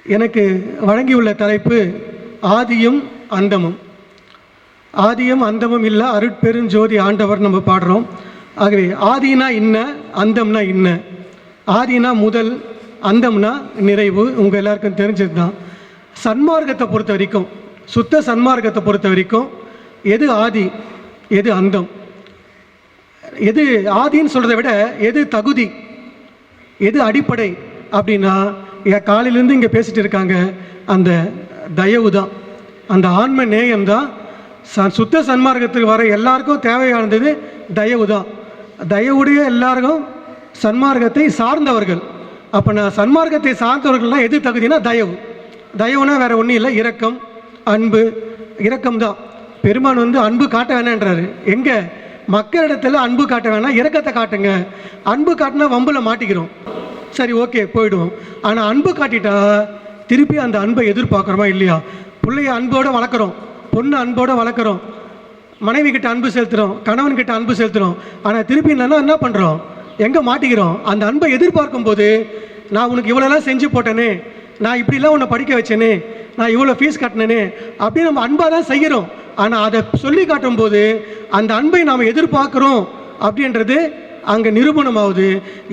எனக்கு வழங்கியுள்ள தலைப்பு ஆதியும் அந்தமும். ஆதியும் அந்தமும் இல்லை அருட்பெருஞ்சோதி ஆண்டவர் நம்ம பாடுறோம். ஆகவே ஆதினா இன்ன, அந்தம்னா இன்ன. ஆதினா முதல், அந்தம்னா நிறைவு. உங்கள் எல்லாருக்கும் தெரிஞ்சது தான். சன்மார்க்கத்தை பொறுத்த வரைக்கும், சுத்த சன்மார்க்கத்தை பொறுத்த வரைக்கும் எது ஆதி, எது அந்தம், எது ஆதின்னு சொல்கிறத விட எது தகுதி, எது அடிப்படை அப்படின்னா, காலையிலேருந்து இங்கே பேசிட்டு இருக்காங்க, அந்த தயவு தான், அந்த ஆன்ம நேயம் தான். சுத்த சன்மார்க்கத்துக்கு வர எல்லாருக்கும் தேவையானது தயவு தான். தயவுடைய எல்லாருக்கும் சன்மார்க்கத்தை சார்ந்தவர்கள். அப்போ நான் சன்மார்க்கத்தை சார்ந்தவர்கள்லாம் எது தகுதினா தயவு. தயவுனா வேறு ஒன்றும் இல்லை, இரக்கம், அன்பு. இரக்கம் தான். பெருமான் அன்பு காட்ட வேணான்றாரு. எங்கே மக்களிடத்தில் அன்பு காட்ட வேணாம், இரக்கத்தை காட்டுங்க. அன்பு காட்டினா வம்பில் மாட்டிக்கிறோம், சரி ஓகே போயிடுவோம். ஆனால் அன்பு காட்டிட்டா திருப்பி அந்த அன்பை எதிர்பார்க்குறோமா இல்லையா? பிள்ளைய அன்போடு வளர்க்குறோம், பொண்ணு அன்போடு வளர்க்குறோம், மனைவி கிட்ட அன்பு செலுத்துகிறோம், கணவன்கிட்ட அன்பு செலுத்துகிறோம். ஆனால் திருப்பி என்ன பண்ணுறோம், எங்கே மாட்டிக்கிறோம்? அந்த அன்பை எதிர்பார்க்கும் போது, நான் உனக்கு இவ்வளோலாம் செஞ்சு போட்டேனே, நான் இப்படிலாம் உன்னை படிக்க வச்சேனே, நான் இவ்வளோ ஃபீஸ் கட்டினேனே அப்படின்னு நம்ம அன்பாக தான் செய்கிறோம். ஆனால் அதை சொல்லி காட்டும் போது அந்த அன்பை நாம் எதிர்பார்க்குறோம் அப்படின்றது அங்கே நிரூபணமாகுது.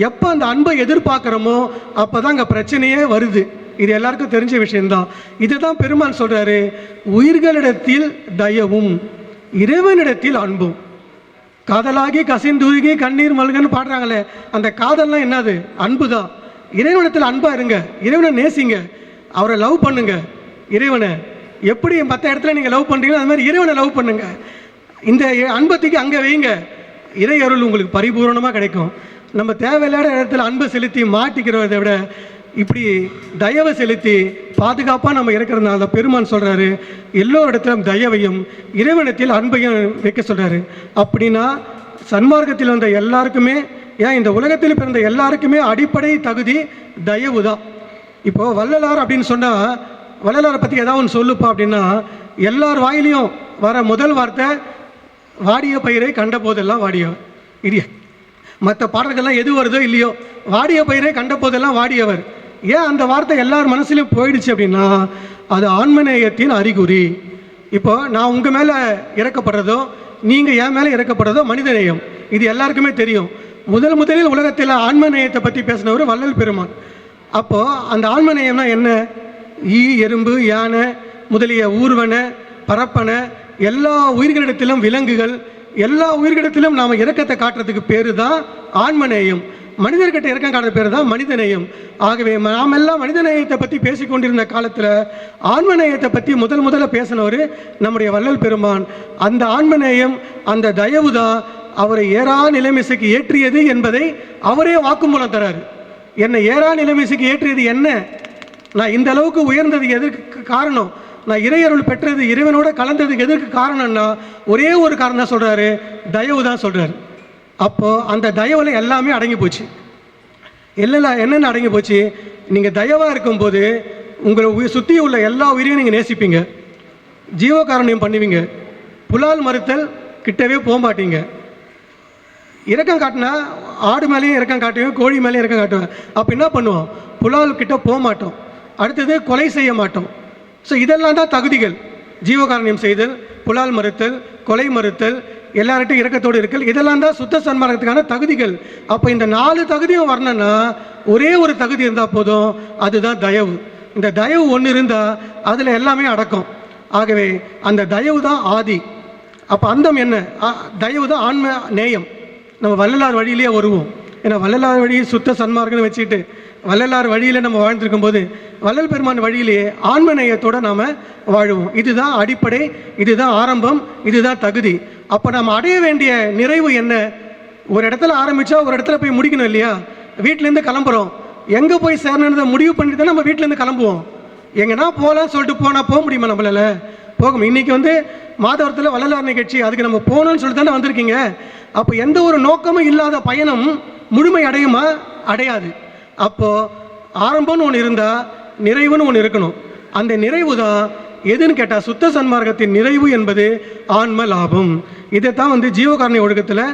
எப்போ அந்த அன்பை எதிர்பார்க்குறோமோ அப்போ தான் அங்கே பிரச்சனையே வருது. இது எல்லாருக்கும் தெரிஞ்ச விஷயம்தான். இதை தான் பெருமான் சொல்கிறாரு, உயிர்களிடத்தில் தயவும் இறைவனிடத்தில் அன்பும். காதலாகி கசிந்துருகி கண்ணீர் மல்கன்னு பாடுறாங்களே, அந்த காதல்லாம் என்னது? அன்பு தான். இறைவனிடத்தில் அன்பாக இருங்க, இறைவனை நேசிங்க, அவரை லவ் பண்ணுங்க. இறைவனை எப்படி மற்ற இடத்துல நீங்கள் லவ் பண்ணுறீங்களோ அது மாதிரி இறைவனை லவ் பண்ணுங்க. இந்த அன்பத்துக்கு அங்கே வைங்க, இறை அருள் உங்களுக்கு பரிபூர்ணமாக கிடைக்கும். நம்ம தேவையில்லாத இடத்துல அன்பை செலுத்தி மாட்டிக்கிறத விட இப்படி தயவை செலுத்தி பாதுகாப்பாக நம்ம இருக்கிறதுனால பெருமான் சொல்கிறாரு, எல்லோரிடத்திலும் தயவையும் இறைவனத்தில் அன்பையும் வைக்க சொல்கிறாரு. அப்படின்னா சன்மார்க்கத்தில் வந்த எல்லாருக்குமே, ஏன் இந்த உலகத்தில் பிறந்த எல்லாருக்குமே அடிப்படை தகுதி தயவு தான். இப்போது வள்ளலார் அப்படின்னு சொன்னால், வள்ளலாரை பற்றி ஏதாவது ஒன்று சொல்லுப்பா அப்படின்னா, எல்லார் வாயிலையும் வர முதல் வார்த்தை வாடிய பயிரை கண்ட போதெல்லாம் வாடியவர். இடிய மற்ற பாடல்கள்லாம் எது வருதோ இல்லையோ, வாடிய பயிரை கண்ட போதெல்லாம் வாடியவர். ஏன் அந்த வார்த்தை எல்லார் மனசுலையும் போயிடுச்சு அப்படின்னா, அது ஆன்மநேயத்தின் அறிகுறி. இப்போ நான் உங்கள் மேலே இறக்கப்படுறதோ, நீங்கள் என் மேலே இறக்கப்படுறதோ மனிதநேயம். இது எல்லாருக்குமே தெரியும். முதலில் உலகத்தில் ஆன்மநேயத்தை பற்றி பேசினவர் வள்ளல் பெருமான். அப்போது அந்த ஆன்மநேயம்னா என்ன? ஈ, எறும்பு, யானை முதலிய ஊர்வன, பரப்பன எல்லா உயிர்களிடத்திலும், விலங்குகள் எல்லா உயிர்களிடத்திலும் நாம் இரக்கத்தை காட்டுறதுக்கு பேர் தான் ஆன்மநேயம். மனிதர்கிட்ட இரக்கம் காட்டுற பேர் தான் மனிதநேயம். ஆகவே நாம் எல்லாம் மனிதநேயத்தை பற்றி பேசிக்கொண்டிருந்த காலத்தில் ஆன்மநேயத்தை பற்றி முதல்ல பேசினவர் நம்முடைய வள்ளல் பெருமான். அந்த ஆன்மநேயம், அந்த தயவு தான் அவரை ஏறா நிலைமிசைக்கு ஏற்றியது என்பதை அவரே வாக்குமூலம் தராரு. என்னை ஏறா நிலைமிசைக்கு ஏற்றியது என்ன? நான் இந்த அளவுக்கு உயர்ந்தது எதற்கு காரணம்? நான் இறையருள் பெற்றது, இறைவனோட கலந்ததுக்கு எதற்கு காரணம்னா ஒரே ஒரு காரணம் தான் சொல்கிறாரு, தயவு தான் சொல்கிறாரு. அப்போது அந்த தயவில் எல்லாமே அடங்கி போச்சு. என்னென்ன அடங்கி போச்சு? நீங்கள் தயவாக இருக்கும்போது உங்களை சுற்றி உள்ள எல்லா உயிரையும் நீங்கள் நேசிப்பீங்க, ஜீவகாரண்யம் பண்ணுவீங்க, புலால் மறுத்தல் கிட்டவே போக மாட்டீங்க. இரக்கம் காட்டினா ஆடு மேலேயும் இரக்கம் காட்டுவேன், கோழி மேலேயும் இரக்கம் காட்டுவேன். அப்போ என்ன பண்ணுவோம்? புலால் கிட்ட போக மாட்டோம். அடுத்தது கொலை செய்ய மாட்டோம். ஸோ இதெல்லாம் தான் தகுதிகள். ஜீவகாரண்யம் செய்தல், புலால் மறுத்தல், கொலை மறுத்தல், எல்லார்ட்டும் இரக்கத்தோடு இருக்கல், இதெல்லாம் தான் சுத்த சன்மார்க்கத்துக்கான தகுதிகள். அப்போ இந்த 4 தகுதியும் வரணும்னா ஒரே ஒரு தகுதி இருந்தால் போதும், அதுதான் தயவு. இந்த தயவு ஒன்று இருந்தால் அதில் எல்லாமே அடக்கம். ஆகவே அந்த தயவு தான் ஆதி. அப்போ அந்தம் என்ன? தயவு தான் ஆன்ம நேயம். நம்ம வள்ளலார் வழியிலேயே வருவோம். ஏன்னா வள்ளலார் வழி சுத்த சன்மார்க்கம்னு வச்சுக்கிட்டு வள்ளலார் வழியில் நம்ம வாழ்ந்துருக்கும் போது வள்ளல் பெருமான் வழியிலேயே ஆன்மநேயத்தோடு நாம் வாழுவோம். இதுதான் அடிப்படை, இதுதான் ஆரம்பம், இதுதான் தகுதி. அப்போ நம்ம அடைய வேண்டிய நிறைவு என்ன? ஒரு இடத்துல ஆரம்பித்தா ஒரு இடத்துல போய் முடிக்கணும் இல்லையா? வீட்டிலேருந்து கிளம்புறோம், எங்கே போய் சேரணுன்றதை முடிவு பண்ணிட்டு தான் நம்ம வீட்டிலேருந்து கிளம்புவோம். எங்கன்னா போகலான்னு சொல்லிட்டு போனால் போக முடியுமா? நம்மளால் போகும். இன்றைக்கி மாதவரத்தில் வள்ளலார் நிகழ்ச்சி, அதுக்கு நம்ம போகணும்னு சொல்லிட்டு தானே வந்திருக்கீங்க. அப்போ எந்த ஒரு நோக்கமும் இல்லாத பயணம் முழுமை அடையுமா? அடையாது. அப்போது ஆரம்பம்னு ஒன்று இருந்தால் நிறைவுன்னு ஒன்று இருக்கணும். அந்த நிறைவு தான் எதுன்னு கேட்டால் சுத்த சன்மார்க்கத்தின் நிறைவு என்பது ஆன்ம லாபம். இதைத்தான் ஜீவகாரண்ய ஒழுக்கத்தில்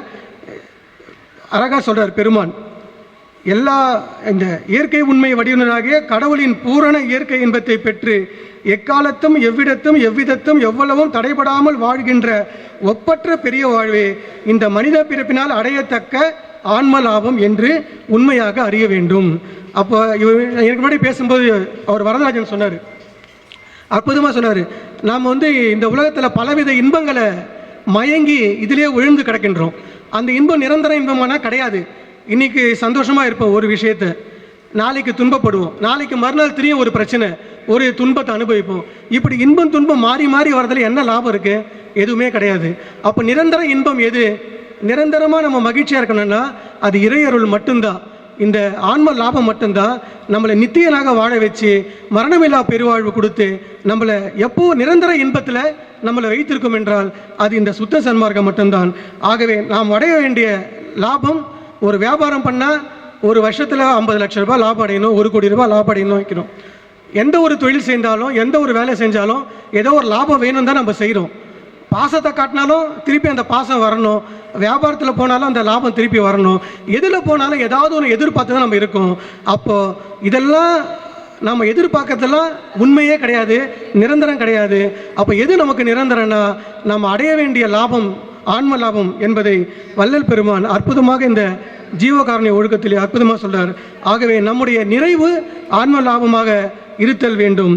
அழகாக சொல்கிறார் பெருமான். எல்லா இந்த இயற்கை உண்மை வடிவனாகிய கடவுளின் பூரண இயற்கை இன்பத்தை பெற்று எக்காலத்தும் எவ்விடத்தும் எவ்விதத்தும் எவ்வளவும் தடைபடாமல் வாழ்கின்ற ஒப்பற்ற பெரிய வாழ்வே இந்த மனித பிறப்பினால் அடையத்தக்க ஆன்ம லாபம் என்று உண்மையாக அறிய வேண்டும். அப்போ எனக்கு முன்னாடி பேசும்போது அவர் வரதராஜன் சொன்னார், அற்புதமாக சொன்னார். நாம் இந்த உலகத்தில் பலவித இன்பங்களை மயங்கி இதிலே விழுந்து கிடக்கின்றோம். அந்த இன்பம் நிரந்தர இன்பமானால் கிடையாது. இன்றைக்கி சந்தோஷமாக இருப்போம் ஒரு விஷயத்தை, நாளைக்கு துன்பப்படுவோம், நாளைக்கு மறுநாள் திடீர்னு ஒரு பிரச்சனை, ஒரு துன்பத்தை அனுபவிப்போம். இப்படி இன்பம் துன்பம் மாறி மாறி வரதில் என்ன லாபம் இருக்குது? எதுவுமே கிடையாது. அப்போ நிரந்தர இன்பம் எது? நிரந்தரமாக நம்ம மகிழ்ச்சியாக இருக்கணும்னா அது இறையருள் மட்டும்தான். இந்த ஆன்ம லாபம் மட்டும்தான் நம்மளை நித்தியனாக வாழ வச்சு மரணமில்லா பெருவாழ்வு கொடுத்து நம்மளை எப்போ நிரந்தர இன்பத்தில் நம்மளை வைத்திருக்கும் என்றால் அது இந்த சுத்த சன்மார்க்கம் மட்டும்தான். ஆகவே நாம் அடைய வேண்டிய லாபம், ஒரு வியாபாரம் பண்ணால் ஒரு வருஷத்தில் 50 லட்சம் ரூபாய் லாபம் அடையணும், 1 கோடி ரூபாய் லாபம் அடையணும் வைக்கணும். எந்த ஒரு தொழில் செஞ்சாலும் எந்த ஒரு வேலை செஞ்சாலும் ஏதோ ஒரு லாபம் வேணும் தான் நம்ம செய்கிறோம். பாசத்தை காட்டினாலும் திருப்பி அந்த பாசம் வரணும், வியாபாரத்தில் போனாலும் அந்த லாபம் திருப்பி வரணும், எதில் போனாலும் ஏதாவது ஒன்று எதிர்பார்த்து தான் நம்ம இருக்கோம். அப்போது இதெல்லாம் நம்ம எதிர்பார்க்கறதெல்லாம் உண்மையே கிடையாது, நிரந்தரம் கிடையாது. அப்போ எது நமக்கு நிரந்தரம்னா நம்ம அடைய வேண்டிய லாபம் ஆன்ம லாபம் என்பதை வள்ளல் பெருமான் அற்புதமாக இந்த ஜீவகாருண்ய ஒழுக்கத்திலே அற்புதமாக சொல்றார். ஆகவே நம்முடைய நிறைவு ஆன்ம லாபமாக இருத்தல் வேண்டும்.